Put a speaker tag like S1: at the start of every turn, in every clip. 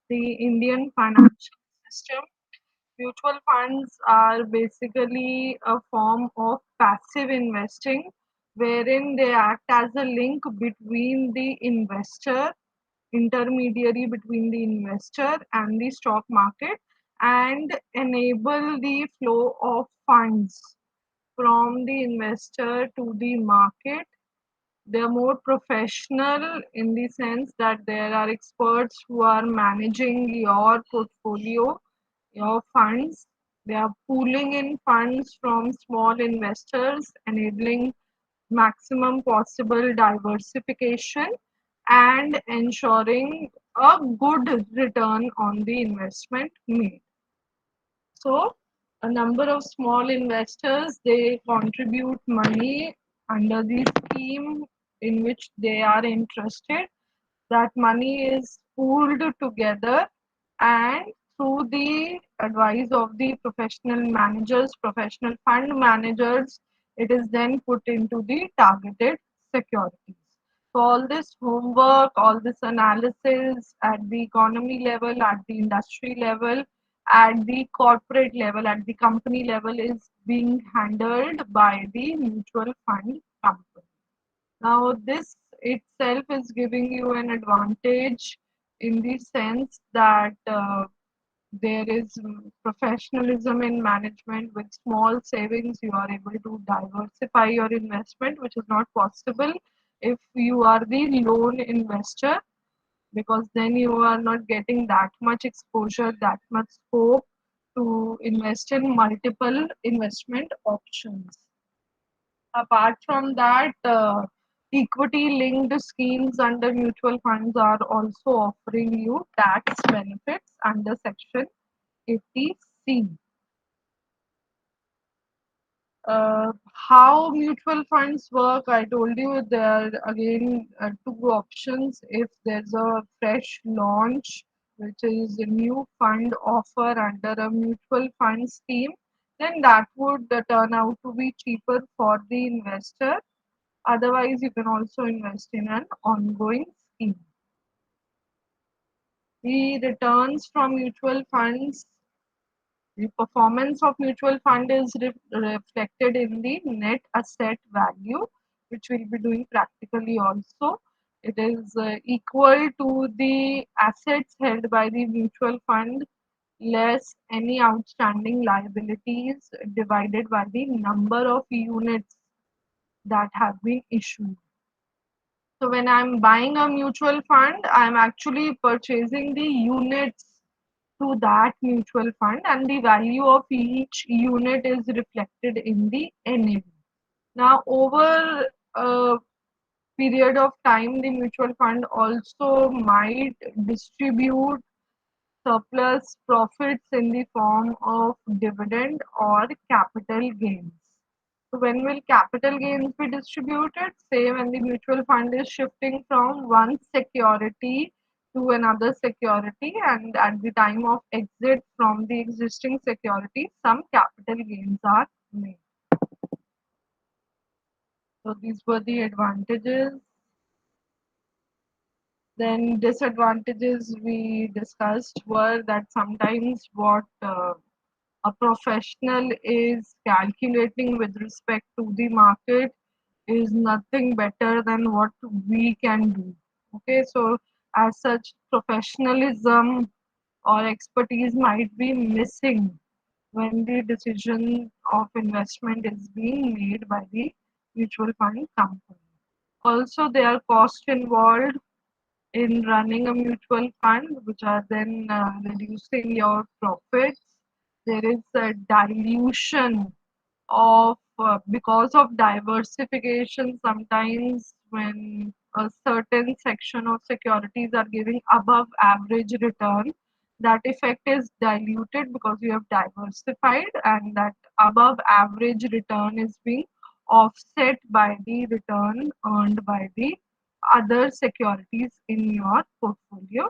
S1: the Indian financial system. Mutual funds are basically a form of passive investing wherein they act as a link between the investor, intermediary between the investor and the stock market, and enable the flow of funds from the investor to the market. They are more professional in the sense that there are experts who are managing your portfolio, your funds. They are pooling in funds from small investors, enabling maximum possible diversification and ensuring a good return on the investment made. So, a number of small investors they contribute money under the scheme in which they are interested. That money is pooled together, and through the advice of the professional managers, professional fund managers, it is then put into the targeted securities. So all this homework, all this analysis at the economy level, at the industry level, at the corporate level, at the company level is being handled by the mutual fund company. Now, this itself is giving you an advantage in the sense that there is professionalism in management. With small savings you are able to diversify your investment, which is not possible if you are the lone investor, because then you are not getting that much exposure, that much scope to invest in multiple investment options. Apart from that, equity linked schemes under mutual funds are also offering you tax benefits under section 80C. How mutual funds work, I told you there are again two options. If there's a fresh launch, which is a new fund offer under a mutual fund scheme, then that would turn out to be cheaper for the investor. Otherwise, you can also invest in an ongoing scheme. The returns from mutual funds, the performance of mutual fund is reflected in the net asset value, which we'll be doing practically also. It is equal to the assets held by the mutual fund less any outstanding liabilities divided by the number of units that have been issued. So when I'm buying a mutual fund, I'm actually purchasing the units to that mutual fund, and the value of each unit is reflected in the NAV. Now, over a period of time, the mutual fund also might distribute surplus profits in the form of dividend or capital gains. So when will capital gains be distributed? Say when the mutual fund is shifting from one security to another security, and at the time of exit from the existing security, some capital gains are made. So these were the advantages. Then disadvantages we discussed were that sometimes what a professional is calculating with respect to the market is nothing better than what we can do. Okay, so as such, professionalism or expertise might be missing when the decision of investment is being made by the mutual fund company. Also, there are costs involved in running a mutual fund, which are then reducing your profits. There is a dilution of because of diversification. Sometimes when a certain section of securities are giving above average return, that effect is diluted because you have diversified, and that above average return is being offset by the return earned by the other securities in your portfolio.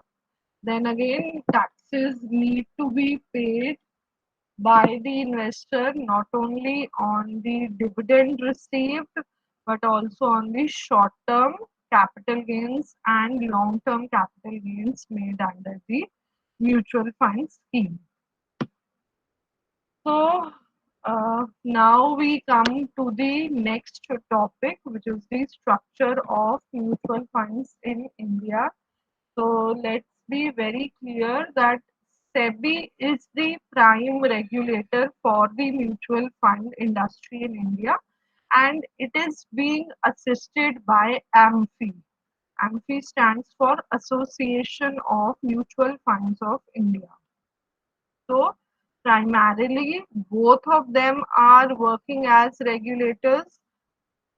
S1: Then again, taxes need to be paid by the investor not only on the dividend received but also on the short term capital gains and long term capital gains made under the mutual fund scheme. So now we come to the next topic, which is the structure of mutual funds in India. So let's be very clear that SEBI is the prime regulator for the mutual fund industry in India, and it is being assisted by AMFI. AMFI stands for Association of Mutual Funds of India. So primarily, both of them are working as regulators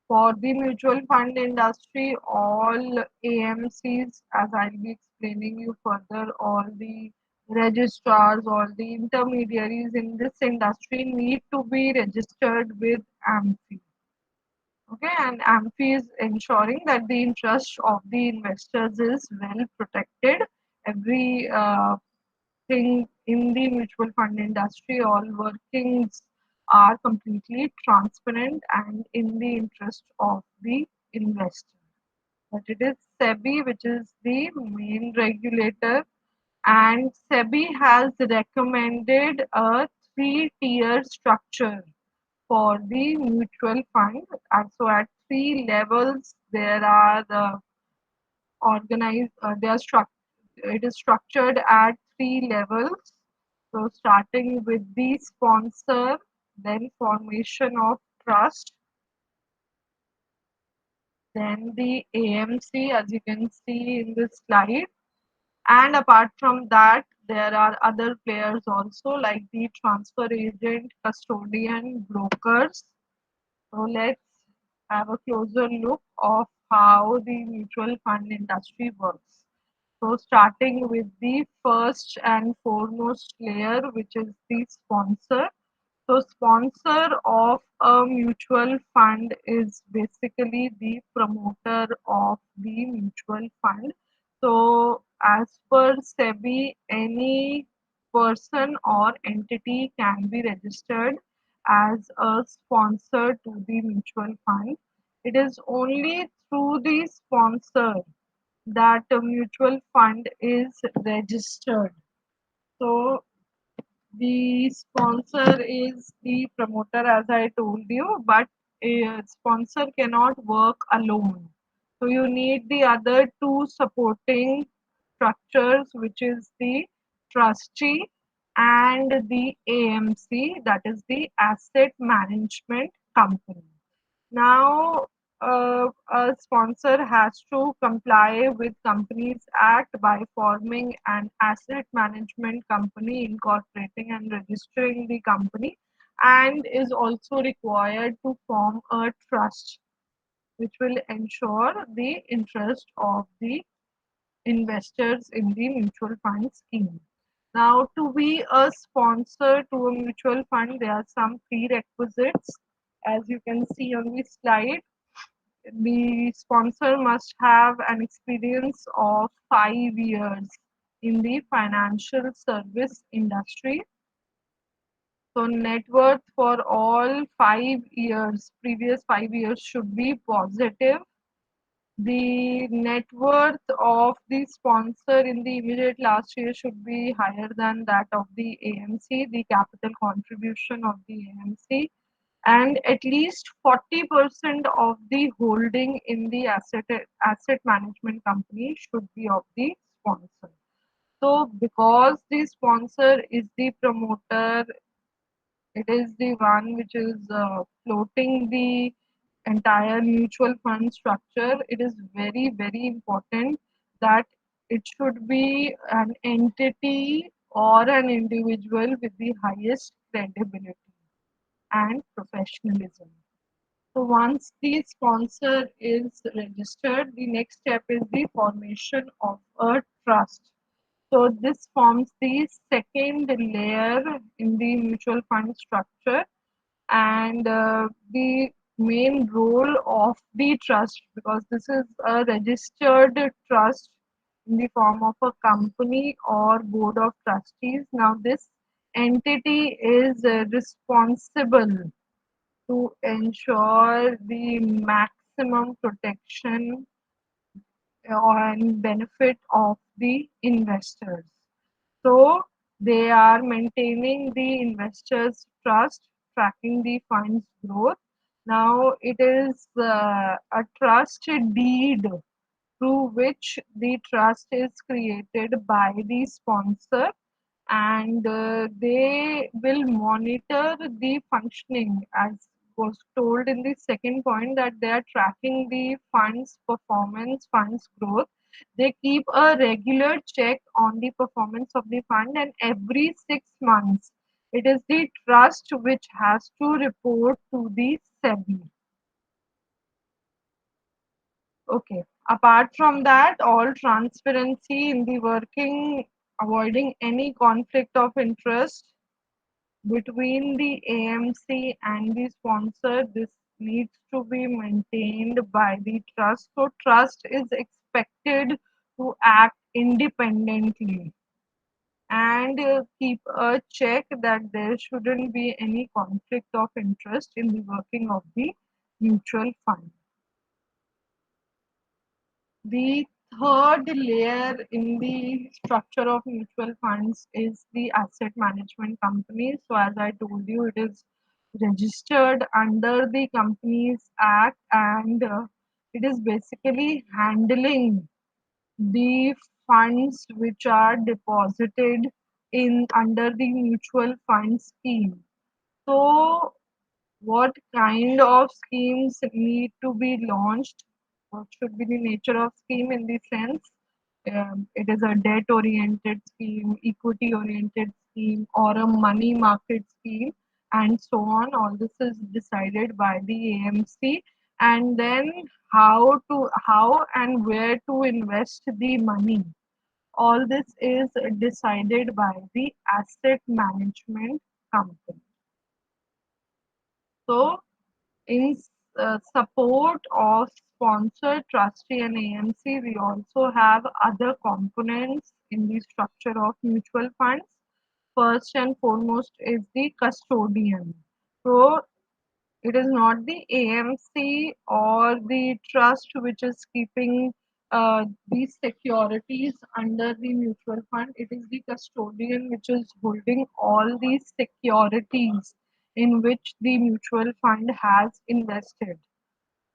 S1: for the mutual fund industry. All AMCs, as I'll be explaining you further, all the registrars, all the intermediaries in this industry need to be registered with AMFI. Okay, and AMFI is ensuring that the interest of the investors is well protected. Every thing in the mutual fund industry, all workings are completely transparent and in the interest of the investor. But it is SEBI which is the main regulator, and SEBI has recommended a three-tier structure for the mutual fund. And so at three levels, there are organized, they are it is structured at three levels. So starting with the sponsor, then formation of trust, then the AMC, as you can see in this slide. And apart from that, there are other players also like the transfer agent, custodian, brokers. So let's have a closer look of how the mutual fund industry works. So starting with the first and foremost layer, which is the sponsor. So sponsor of a mutual fund is basically the promoter of the mutual fund. So as per SEBI, any person or entity can be registered as a sponsor to the mutual fund. It is only through the sponsor that a mutual fund is registered. So the sponsor is the promoter, as I told you, but a sponsor cannot work alone. So you need the other two supporting structures, which is the trustee and the AMC, that is the asset management company. Now, a sponsor has to comply with Companies Act by forming an asset management company, incorporating and registering the company, and is also required to form a trust, which will ensure the interest of the investors in the mutual fund scheme. Now, to be a sponsor to a mutual fund, there are some prerequisites. As you can see on the slide, the sponsor must have an experience of 5 years in the financial service industry. So net worth for all 5 years, previous 5 years should be positive. The net worth of the sponsor in the immediate last year should be higher than that of the AMC, the capital contribution of the AMC, and at least 40% of the holding in the asset management company should be of the sponsor. So because the sponsor is the promoter, it is the one which is floating the entire mutual fund structure. It is very, very important that it should be an entity or an individual with the highest credibility and professionalism. So once the sponsor is registered, the next step is the formation of a trust. So this forms the second layer in the mutual fund structure, and the main role of the trust, because this is a registered trust in the form of a company or board of trustees. Now this entity is responsible to ensure the maximum protection and benefit of the investors. So they are maintaining the investors' trust, tracking the fund's growth. Now it is a trust deed through which the trust is created by the sponsor, and they will monitor the functioning, as was told in the second point, that they are tracking the fund's performance, fund's growth. They keep a regular check on the performance of the fund, and every 6 months it is the trust which has to report to the SEBI. Okay. Apart from that, all transparency in the working, avoiding any conflict of interest between the AMC and the sponsor. This needs to be maintained by the trust. So trust is expected to act independently and keep a check that there shouldn't be any conflict of interest in the working of the mutual fund. The third layer in the structure of mutual funds is the asset management company. So, as I told you, it is registered under the Companies Act, and it is basically handling the funds which are deposited in under the mutual fund scheme. So, what kind of schemes need to be launched? What should be the nature of scheme in the sense? It is a debt oriented scheme, equity oriented scheme, or a money market scheme, and so on. All this is decided by the AMC, and then how and where to invest the money. All this is decided by the asset management company. So in support of sponsor, trustee, and AMC, we also have other components in the structure of mutual funds. First and foremost is the custodian. So it is not the AMC or the trust which is keeping these securities under the mutual fund. It is the custodian which is holding all these securities in which the mutual fund has invested.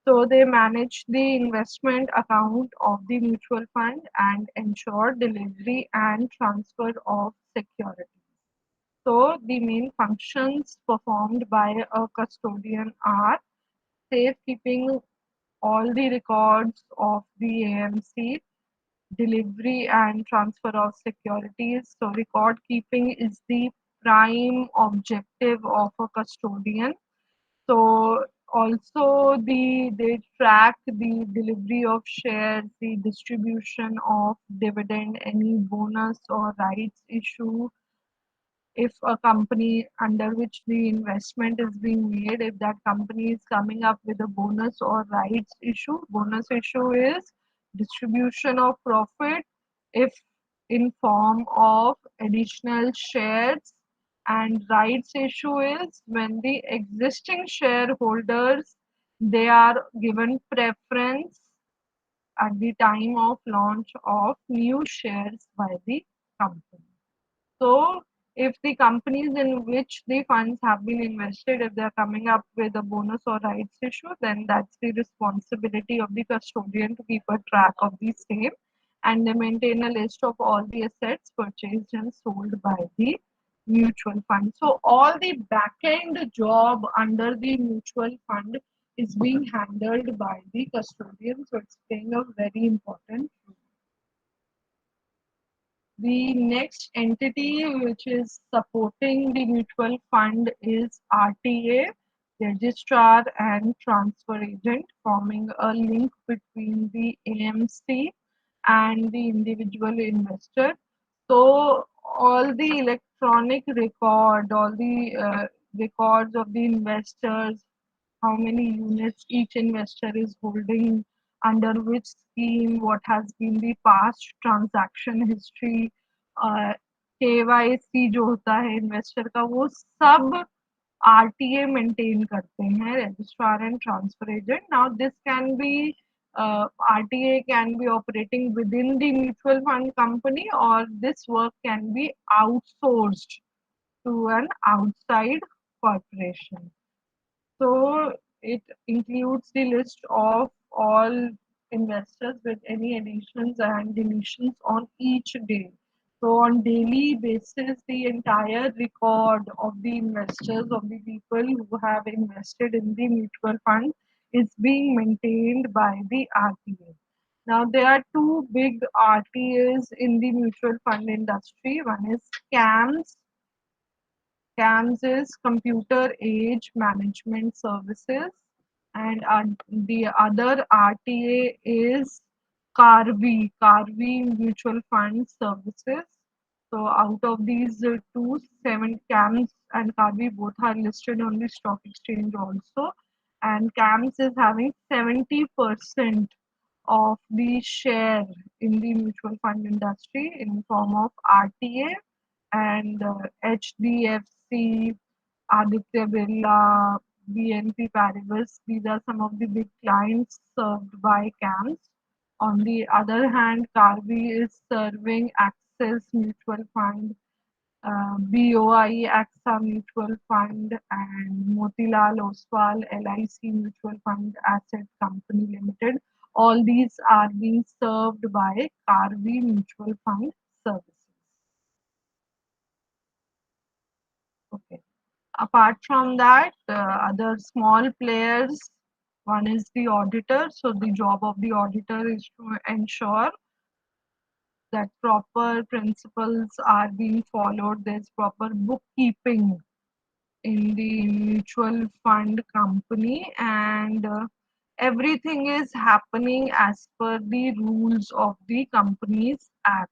S1: So they manage the investment account of the mutual fund and ensure delivery and transfer of securities. So the main functions performed by a custodian are safekeeping all the records of the AMC, delivery and transfer of securities. So record keeping is the prime objective of a custodian. So also they track the delivery of shares, the distribution of dividend, any bonus or rights issue, if a company under which the investment is being made, if that company is coming up with a bonus or rights issue. Bonus issue is distribution of profit if in form of additional shares, and rights issue is when the existing shareholders, they are given preference at the time of launch of new shares by the company. So, if the companies in which the funds have been invested, if they're coming up with a bonus or rights issue, then that's the responsibility of the custodian to keep a track of the same, and they maintain a list of all the assets purchased and sold by the mutual fund. So, all the back end job under the mutual fund is being handled by the custodian. So, it's playing a very important role. The next entity which is supporting the mutual fund is RTA, Registrar and Transfer Agent, forming a link between the AMC and the individual investor. So all the electronic record, all the records of the investors, how many units each investor is holding, under which scheme, what has been the past transaction history, KYC जो होता है investor का, वो सब RTA maintain करते हैं, registrar and transfer agent. Now this can be RTA can be operating within the mutual fund company, or this work can be outsourced to an outside corporation. So it includes the list of all investors with any additions and deletions on each day. So on daily basis, the entire record of the investors, of the people who have invested in the mutual fund, is being maintained by the RTA. Now there are two big RTAs in the mutual fund industry. One is CAMS. CAMS is Computer Age Management Services, and the other RTA is Carvi Mutual Fund Services. So out of these two, seven CAMS and Carvi both are listed on the stock exchange also, and CAMS is having 70% of the share in the mutual fund industry in form of RTA, and HDFC, Aditya Birla, BNP Paribas. These are some of the big clients served by CAMS. On the other hand, Carvi is serving Access Mutual Fund, BOI AXA Mutual Fund, and Motilal Oswal LIC Mutual Fund Asset Company Limited. All these are being served by Carvi Mutual Fund Services. Okay. Apart from that, other small players, one is the auditor. So the job of the auditor is to ensure that proper principles are being followed. There's proper bookkeeping in the mutual fund company, and everything is happening as per the rules of the Companies Act.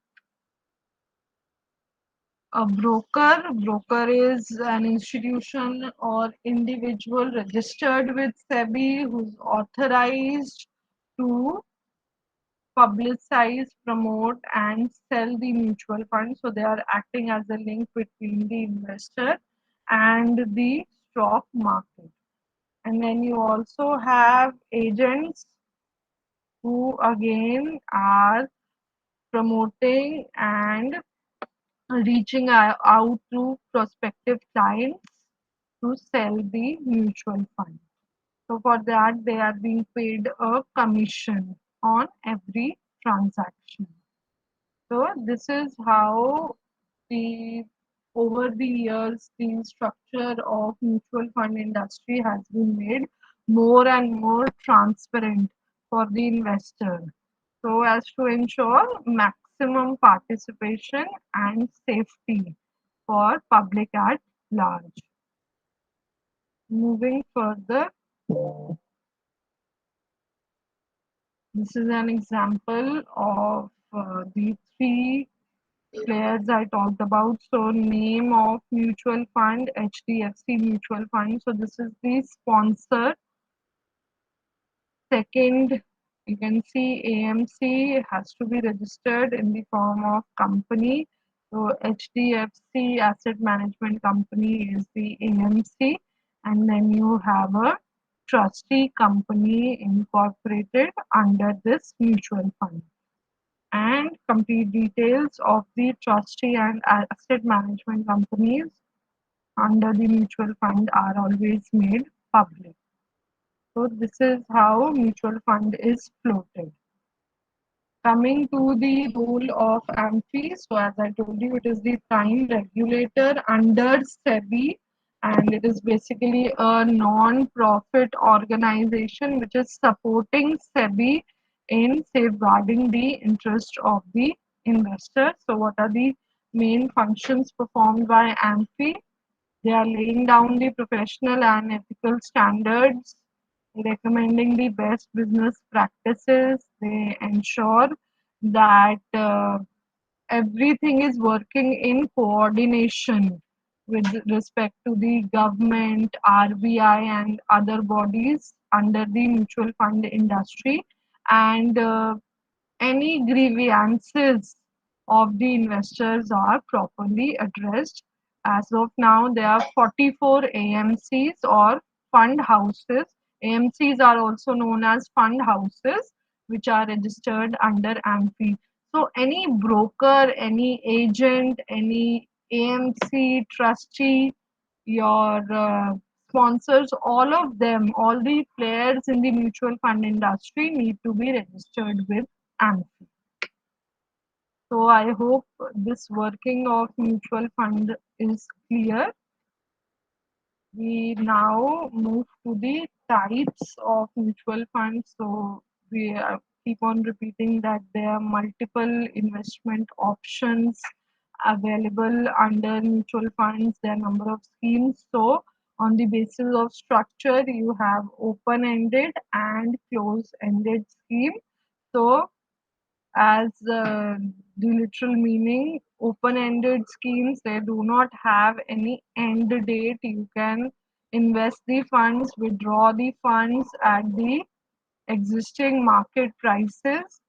S1: A broker is an institution or individual registered with SEBI who's authorized to publicize, promote, and sell the mutual fund. So they are acting as a link between the investor and the stock market. And then you also have agents who again are promoting and reaching out to prospective clients to sell the mutual fund. So for that, they are being paid a commission on every transaction. So this is how the over the years the structure of mutual fund industry has been made more and more transparent for the investor, so as to ensure maximum participation and safety for public at large. Moving further, this is an example of the three players I talked about. So name of mutual fund, HDFC Mutual Fund. So this is the sponsor. Second, you can see AMC has to be registered in the form of company. So HDFC Asset Management Company is the AMC, and then you have a trustee company incorporated under this mutual fund. And complete details of the trustee and asset management companies under the mutual fund are always made public. So this is how mutual fund is floated. Coming to the role of AMFI, so as I told you, it is the prime regulator under SEBI, and it is basically a non-profit organization which is supporting SEBI in safeguarding the interest of the investor. So what are the main functions performed by AMFI? They are laying down the professional and ethical standards, recommending the best business practices. They ensure that everything is working in coordination with respect to the government, RBI, and other bodies under the mutual fund industry. And any grievances of the investors are properly addressed. As of now, there are 44 AMCs or fund houses. AMCs are also known as fund houses, which are registered under AMFI. So any broker, any agent, any AMC trustee, your sponsors, all of them, all the players in the mutual fund industry need to be registered with AMFI. So I hope this working of mutual fund is clear. We now move to the types of mutual funds. So we keep on repeating that there are multiple investment options available under mutual funds. There are number of schemes. So on the basis of structure, you have open-ended and close-ended scheme. So as the literal meaning, open-ended schemes, they do not have any end date. You can invest the funds, withdraw the funds at the existing market prices.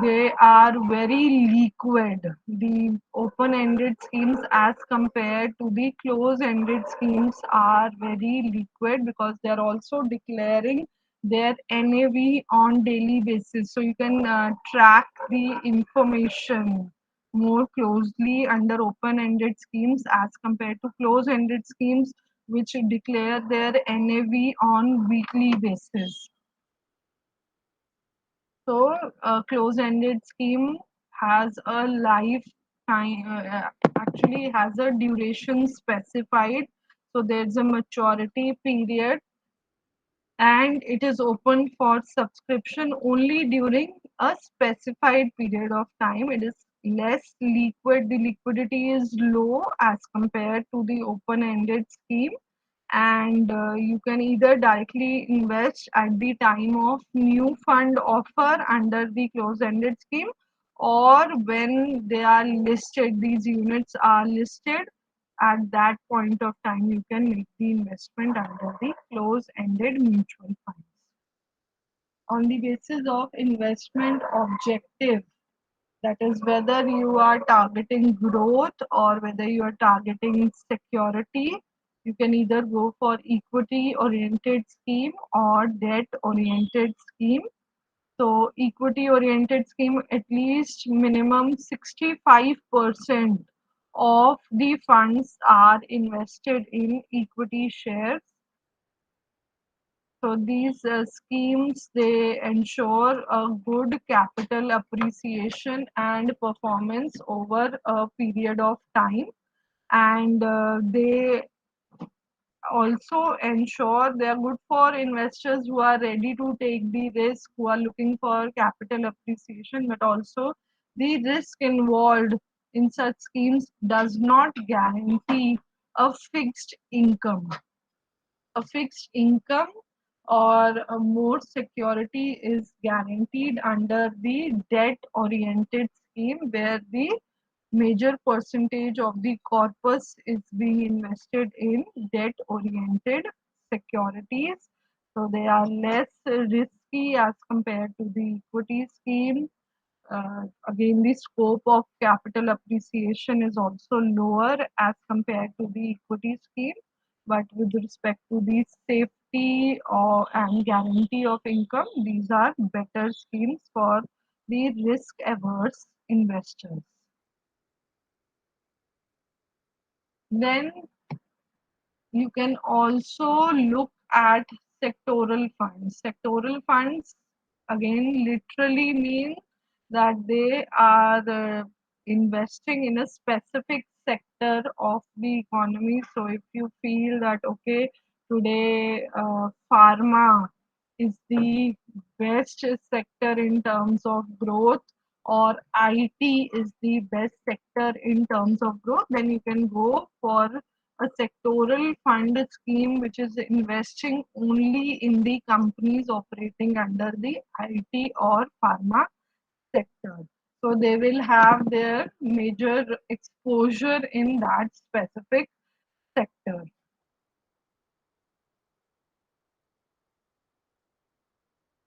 S1: They are very liquid. The open-ended schemes as compared to the close-ended schemes are very liquid because they are also declaring their NAV on daily basis. So you can track the information more closely under open-ended schemes as compared to close-ended schemes which declare their NAV on weekly basis. So a close-ended scheme has a lifetime, actually has a duration specified. So there's a maturity period and it is open for subscription only during a specified period of time. It is less liquid. The liquidity is low as compared to the open-ended scheme, and you can either directly invest at the time of new fund offer under the closed-ended scheme, or when they are listed, these units are listed, at that point of time you can make the investment under the closed-ended mutual funds. On the basis of investment objective, that is whether you are targeting growth or whether you are targeting security, you can either go for equity oriented scheme or debt oriented scheme. So equity oriented scheme, at least minimum 65% of the funds are invested in equity shares. So these schemes, they ensure a good capital appreciation and performance over a period of time, and they also ensure they are good for investors who are ready to take the risk, who are looking for capital appreciation, but also the risk involved in such schemes does not guarantee a fixed income. A fixed income or a more security is guaranteed under the debt oriented scheme, where the major percentage of the corpus is being invested in debt oriented securities. So they are less risky as compared to the equity scheme. Again, the scope of capital appreciation is also lower as compared to the equity scheme, but with respect to the safety or and guarantee of income, these are better schemes for the risk averse investors. Then you can also look at sectoral funds. Sectoral funds again literally mean that they are investing in a specific sector of the economy. So if you feel that okay, today pharma is the best sector in terms of growth, or IT is the best sector in terms of growth, then you can go for a sectoral fund scheme which is investing only in the companies operating under the IT or pharma sector. So they will have their major exposure in that specific sector.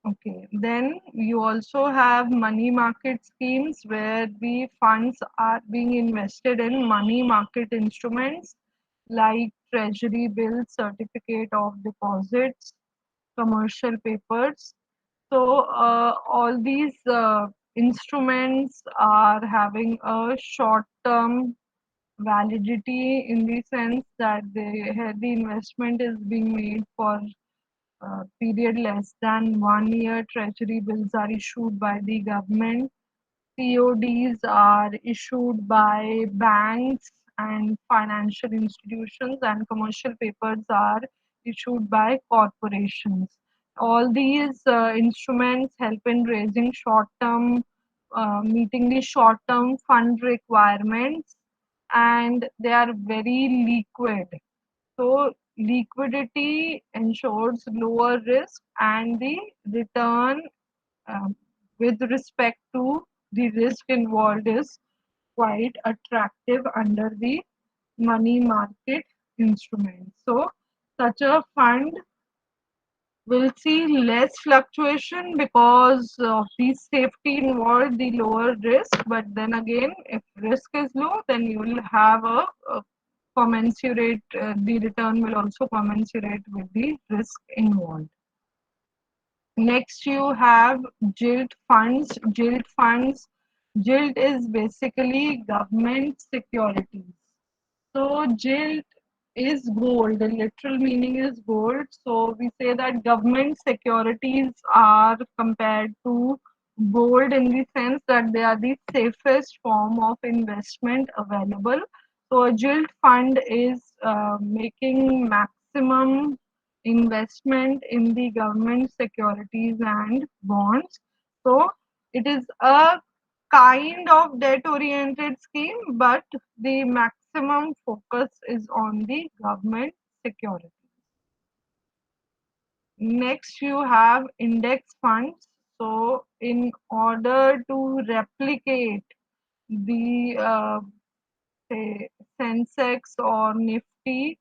S1: Okay, then you also have money market schemes where the funds are being invested in money market instruments like treasury bills, certificate of deposits, commercial papers. So all these instruments are having a short-term validity in the sense that the investment is being made for period less than 1 year. Treasury bills are issued by the government. CODs are issued by banks and financial institutions, and commercial papers are issued by corporations. All these instruments help in raising short term, meeting the short term fund requirements, and they are very liquid. So, liquidity ensures lower risk, and the return um, with respect to the risk involved is quite attractive under the money market instrument. So, such a fund will see less fluctuation because of the safety involved, the lower risk. But then again, if risk is low, then you will have a commensurate, the return will also commensurate with the risk involved. Next, you have gilt funds. Gilt is basically government securities. So gilt is gold. The literal meaning is gold. So we say that government securities are compared to gold in the sense that they are the safest form of investment available. So a gilt fund is making maximum investment in the government securities and bonds. So it is a kind of debt oriented scheme, but the maximum focus is on the government security. Next, you have index funds. So, in order to replicate the say Sensex or Nifty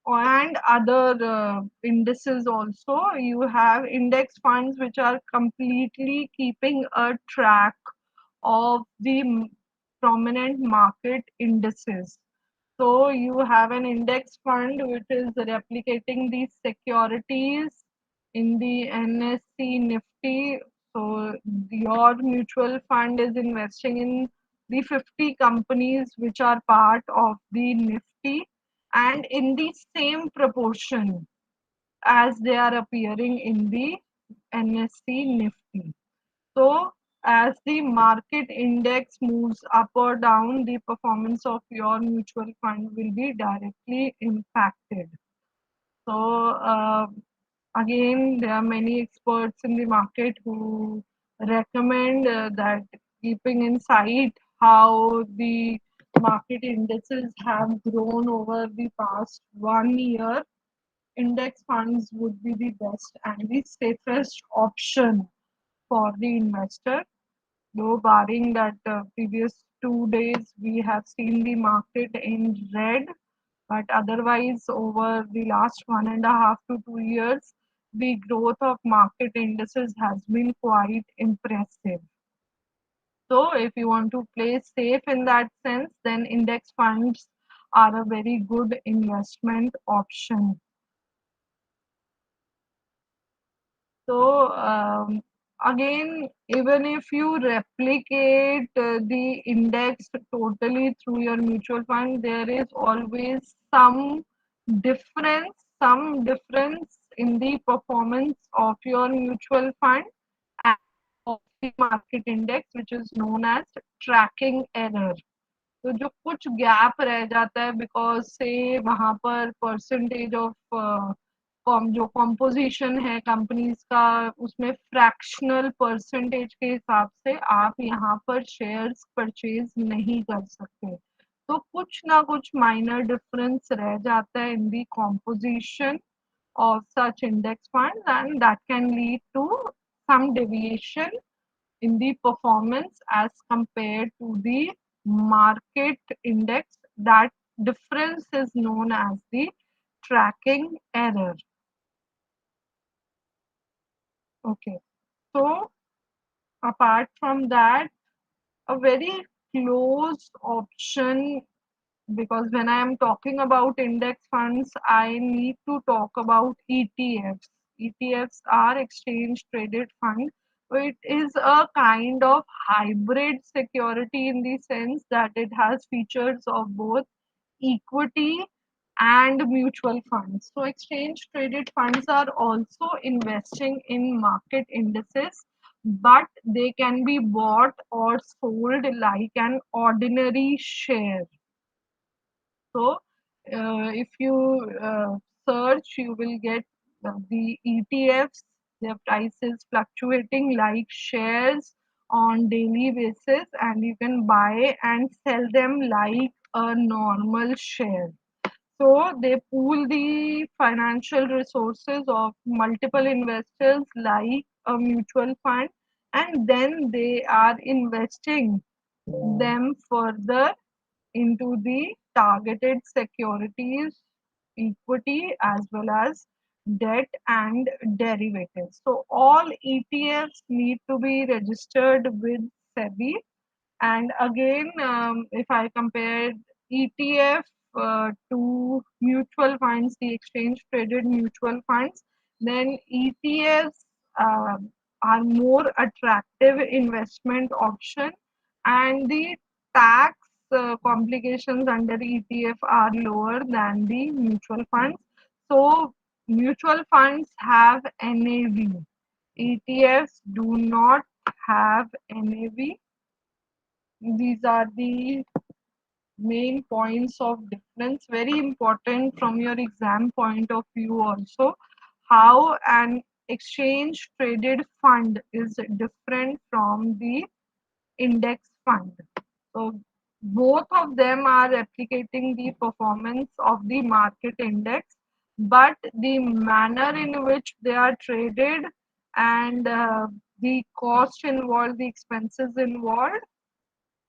S1: and other indices also, you have index funds which are completely keeping a track of the prominent market indices. So you have an index fund which is replicating these securities in the NSE Nifty. So your mutual fund is investing in the 50 companies which are part of the Nifty and in the same proportion as they are appearing in the NSE Nifty. So, as the market index moves up or down, the performance of your mutual fund will be directly impacted. So, again, there are many experts in the market who recommend that keeping in sight how the market indices have grown over the past 1 year, index funds would be the best and the safest option for the investor. Though barring that previous 2 days, we have seen the market in red, but otherwise, over the last 1.5 to 2 years, the growth of market indices has been quite impressive. So, if you want to play safe in that sense, then index funds are a very good investment option. So again, even if you replicate the index totally through your mutual fund, there is always difference, some difference in the performance of your mutual fund and of the market index, which is known as tracking error. तो जो कुछ gap रह जाता है because से वहां पर percentage of जो कॉम्पोजिशन है कंपनीज का उसमें फ्रैक्शनल परसेंटेज के हिसाब से आप यहाँ पर शेयर्स परचेज नहीं कर सकते तो कुछ ना कुछ माइनर डिफरेंस रह जाता है इन दी composition of such index funds and that can lead to some deviation in the performance as compared to the market index. That difference is known as the tracking error. Okay, so apart from that, a very close option, because when I am talking about index funds, I need to talk about ETFs. ETFs are exchange traded fund. It is a kind of hybrid security in the sense that it has features of both equity and mutual funds. So exchange traded funds are also investing in market indices, but they can be bought or sold like an ordinary share. So, if you search, you will get the ETFs, their prices fluctuating like shares on daily basis, and you can buy and sell them like a normal share. So they pool the financial resources of multiple investors like a mutual fund, and then they are investing them further into the targeted securities, equity, as well as debt and derivatives. So all ETFs need to be registered with SEBI. And again, if I compare ETF to mutual funds, the exchange traded mutual funds, then ETFs are more attractive investment option, and the tax complications under ETF are lower than the mutual funds. So mutual funds have NAV. ETFs do not have NAV. These are the main points of difference, very important from your exam point of view also, how an exchange traded fund is different from the index fund. So both of them are replicating the performance of the market index, but the manner in which they are traded and the cost involved, the expenses involved,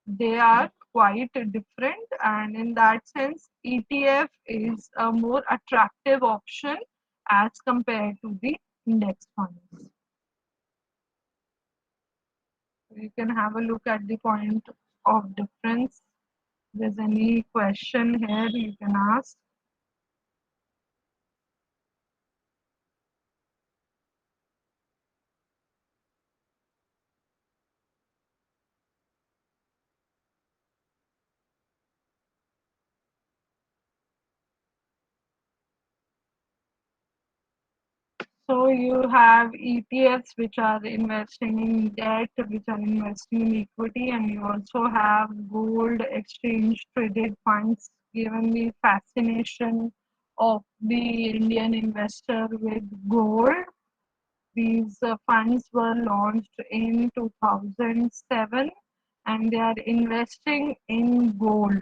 S1: they are quite different, and in that sense ETF is a more attractive option as compared to the index funds. You can have a look at the point of difference. If there's any question here, you can ask. So you have ETFs which are investing in debt, which are investing in equity, and you also have gold exchange traded funds. Given the fascination of the Indian investor with gold, these funds were launched in 2007, and they are investing in gold.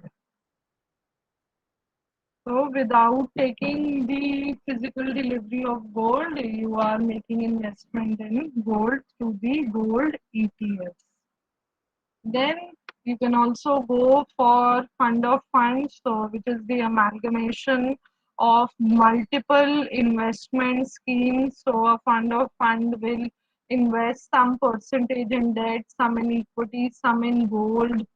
S1: So without taking the physical delivery of gold, you are making investment in gold through the gold ETFs. Then you can also go for fund of funds, so which is the amalgamation of multiple investment schemes. So a fund of fund will invest some percentage in debt, some in equity, some in gold,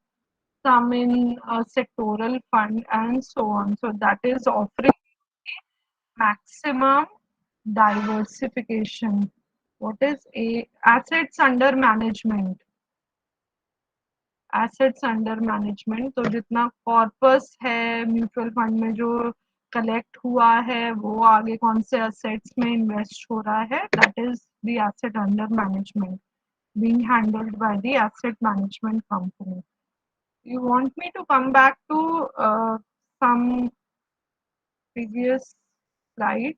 S1: some in a sectoral fund, and so on. So that is offering maximum diversification. What is a assets under management? Assets under management, तो जितना corpus है mutual fund में जो collect हुआ है वो आगे कौन से एसेट्स में इन्वेस्ट हो रहा है, that is the asset under management being handled by the asset management company. You want me to come back to some previous slide?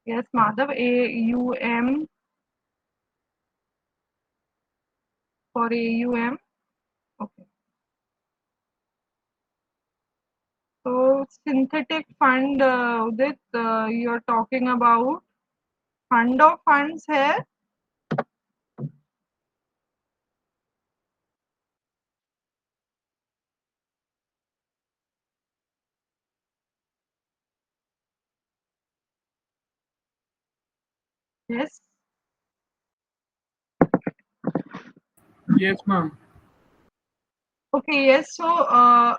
S1: Yes, Madhav, AUM, for AUM. Okay. So synthetic fund, Udit, you're talking about fund of funds here. Yes.
S2: Yes, ma'am.
S1: Okay. Yes. So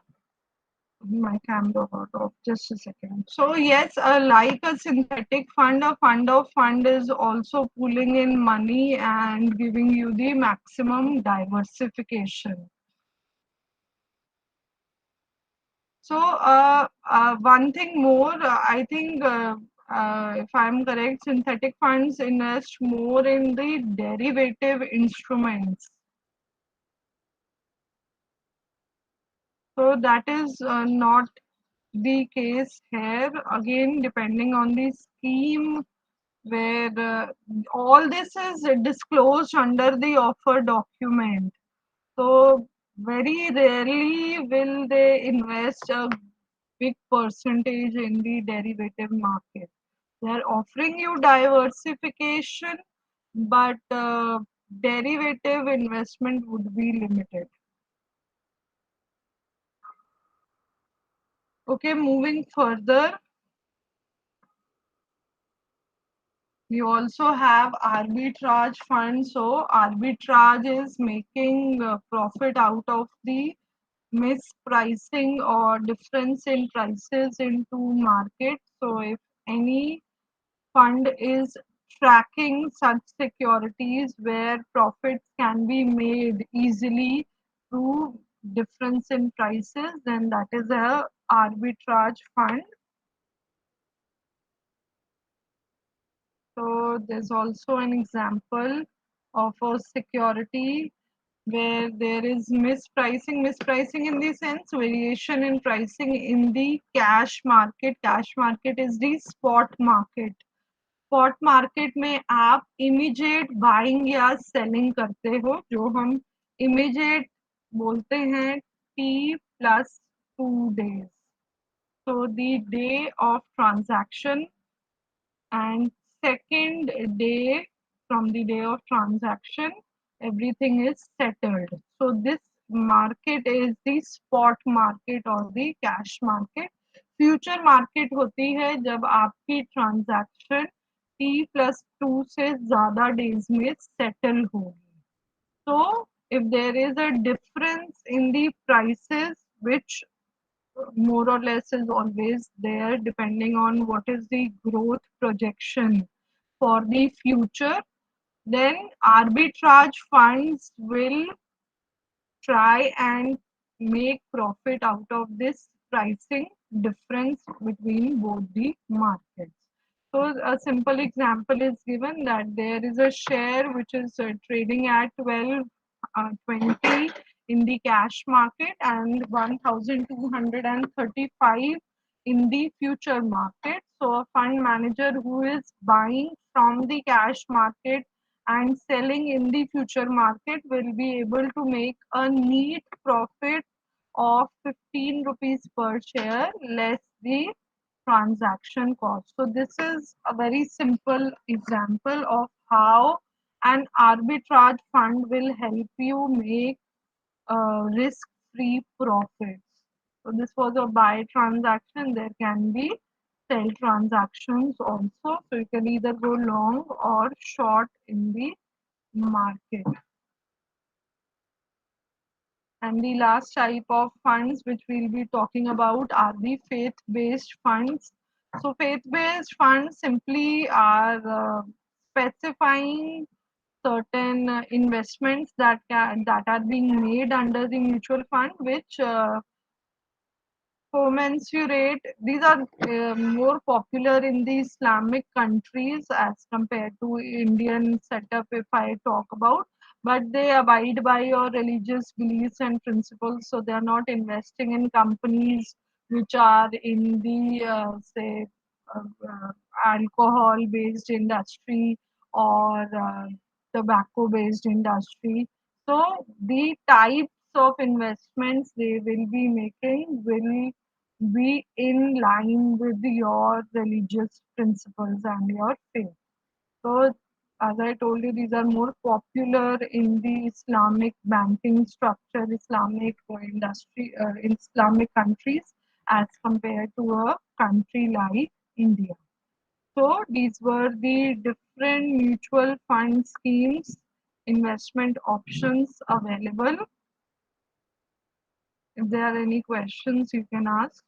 S1: My camera got off. Just a second. So yes, like a synthetic fund, a fund of fund is also pulling in money and giving you the maximum diversification. So one thing more, I think if I'm correct, synthetic funds invest more in the derivative instruments. So that is not the case here. Again, depending on the scheme, where all this is disclosed under the offer document. So very rarely will they invest a big percentage in the derivative market. They are offering you diversification, but derivative investment would be limited. Okay, moving further, we also have arbitrage fund. So arbitrage is making profit out of the mispricing or difference in prices into market. So if any fund is tracking such securities where profits can be made easily through difference in prices, then that is a arbitrage fund. So there's also an example of a security where there is mispricing in the sense variation in pricing in the cash market. Cash market is the spot market. Spot market में आप immediate buying या selling करते हो, जो हम immediate बोलते हैं T+2 days. So the day of transaction and second day from the day of transaction, everything is settled. So this market is the spot market or the cash market. Future market होती है जब आपकी transaction T+2 से ज्यादा days में settle होगी. So if there is a difference in the prices, which more or less is always there depending on what is the growth projection for the future, then arbitrage funds will try and make profit out of this pricing difference between both the markets. So a simple example is given that there is a share which is trading at 12.20 in the cash market and 1235 in the future market. So a fund manager who is buying from the cash market and selling in the future market will be able to make a neat profit of 15 rupees per share less the transaction cost. So this is a very simple example of how an arbitrage fund will help you make risk-free profits. So this was a buy transaction. There can be sell transactions also. So you can either go long or short in the market. And the last type of funds which we'll be talking about are the faith-based funds. So faith-based funds simply are specifying certain investments that are being made under the mutual fund, which commensurate. These are more popular in the Islamic countries as compared to Indian setup if I talk about, but they abide by your religious beliefs and principles, so they are not investing in companies which are in the say uh, uh, alcohol based industry or tobacco based industry. So the types of investments they will be making will be in line with your religious principles and your faith. So, as I told you, these are more popular in the Islamic banking structure, Islamic industry, in Islamic countries as compared to a country like India. So, these were the different mutual fund schemes, investment options available. If there are any questions, you can ask.